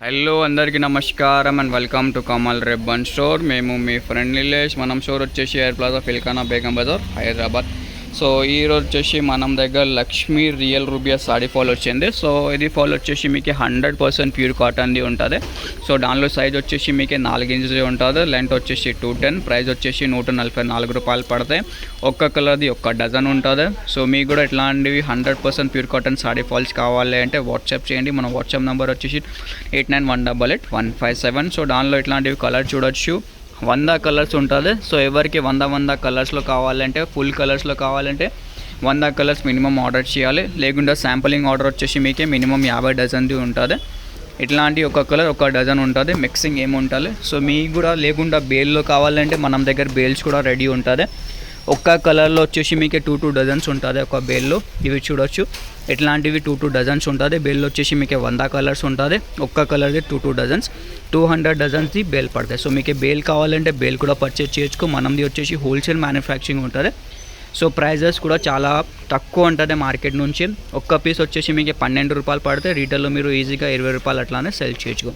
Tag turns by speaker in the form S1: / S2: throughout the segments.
S1: Hello అందరికీ నమస్కారం and welcome to Kamal ribbon store. మేము మీ ఫ్రెండ్ నిలేష్. మనం స్టోర్ వచ్చేసి air plaza Pheelkhana Begum Bazaar Hyderabad. So ఈరోజు వచ్చేసి మనం దగ్గర లక్ష్మీ రియల్ రూబియా సాడీ ఫాల్ వచ్చింది. సో ఇది ఫాల్ వచ్చేసి మీకు 100% ప్యూర్ కాటన్ది ఉంటుంది. సో దానిలో సైజ్ వచ్చేసి మీకు 4 ఇంచుది ఉంటుంది. లెంత్ వచ్చేసి 210. ప్రైస్ వచ్చేసి 144 రూపాయలు పడతాయి. ఒక్క కలర్ది ఒక్క డజన్ ఉంటుంది. సో మీకు కూడా ఇట్లాంటివి 100% ప్యూర్ కాటన్ సాడీ ఫాల్స్ కావాలి అంటే వాట్సాప్ చేయండి. మన వాట్సాప్ నెంబర్ వచ్చేసి 89188157. సో దానిలో ఇట్లాంటివి కలర్ చూడొచ్చు. 100 కలర్స్ ఉంటుంది. సో ఎవరికి 100 కలర్స్లో కావాలంటే, ఫుల్ కలర్స్లో కావాలంటే 100 కలర్స్ మినిమం ఆర్డర్ చేయాలి. లేకుండా శాంపులింగ్ ఆర్డర్ వచ్చేసి మీకే మినిమం 50 డజన్ది ఉంటుంది. ఇట్లాంటి ఒక కలర్ ఒక డజన్ ఉంటుంది. మిక్సింగ్ ఏమి ఉంటుంది. సో మీకు కూడా లేకుండా బేల్లో కావాలంటే మన దగ్గర బేల్స్ కూడా రెడీ ఉంటుంది. ఒక్క కలర్లో వచ్చేసి మీకు 2 డజన్స్ ఉంటుంది ఒక బేల్లో. ఇవి చూడొచ్చు, ఇట్లాంటివి 2 డజన్స్ ఉంటుంది. బేల్లో వచ్చేసి మీకు 100 కలర్స్ ఉంటుంది. ఒక్క కలర్ది 2 డజన్స్, 200 డజన్స్ది బేల్ పడతాయి. సో మీకు బేల్ కావాలంటే బేల్ కూడా పర్చేజ్ చేయొచ్చు. మనది వచ్చేసి హోల్సేల్ మ్యానుఫ్యాక్చరింగ్ ఉంటుంది. సో ప్రైజెస్ కూడా చాలా తక్కువ ఉంటుంది మార్కెట్ నుంచి. ఒక్క పీస్ వచ్చేసి మీకు 12 రూపాయలు పడితే రీటైల్లో మీరు ఈజీగా 20 రూపాయలు అట్లానే సెల్ చేయొచ్చు.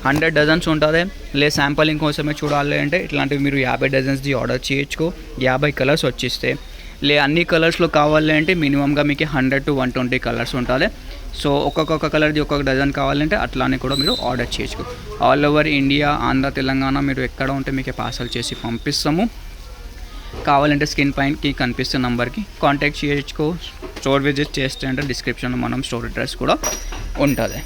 S1: 100 డజన్స్ ఉంటుంది. శాంపలింగ్ కోసమే చూడాలి అంటే ఇట్లాంటివి మీరు 50 డజన్స్ది ఆర్డర్ చేయొచ్చు. 50 కలర్స్ వచ్చేస్తే అన్ని కలర్స్లో కావాలి అంటే మినిమంగా మీకు 100 to 120 కలర్స్ ఉంటుంది. సో ఒక్కొక్క కలర్ది ఒక్కొక్క డజన్ కావాలంటే అట్లానే కూడా మీరు ఆర్డర్ చేయొచ్చు. All over India, Andhra, Telangana మీరు ఎక్కడ ఉంటే మీకు పార్సల్ చేసి పంపిస్తాము. కావాలంటే స్క్రీన్ పైనకి కనిపిస్తున్న నెంబర్కి కాంటాక్ట్ చేయొచ్చు. స్టోర్ విజిట్ చేస్తే అంటే డిస్క్రిప్షన్లో మనం స్టోర్ అడ్రస్ కూడా ఉంటుంది.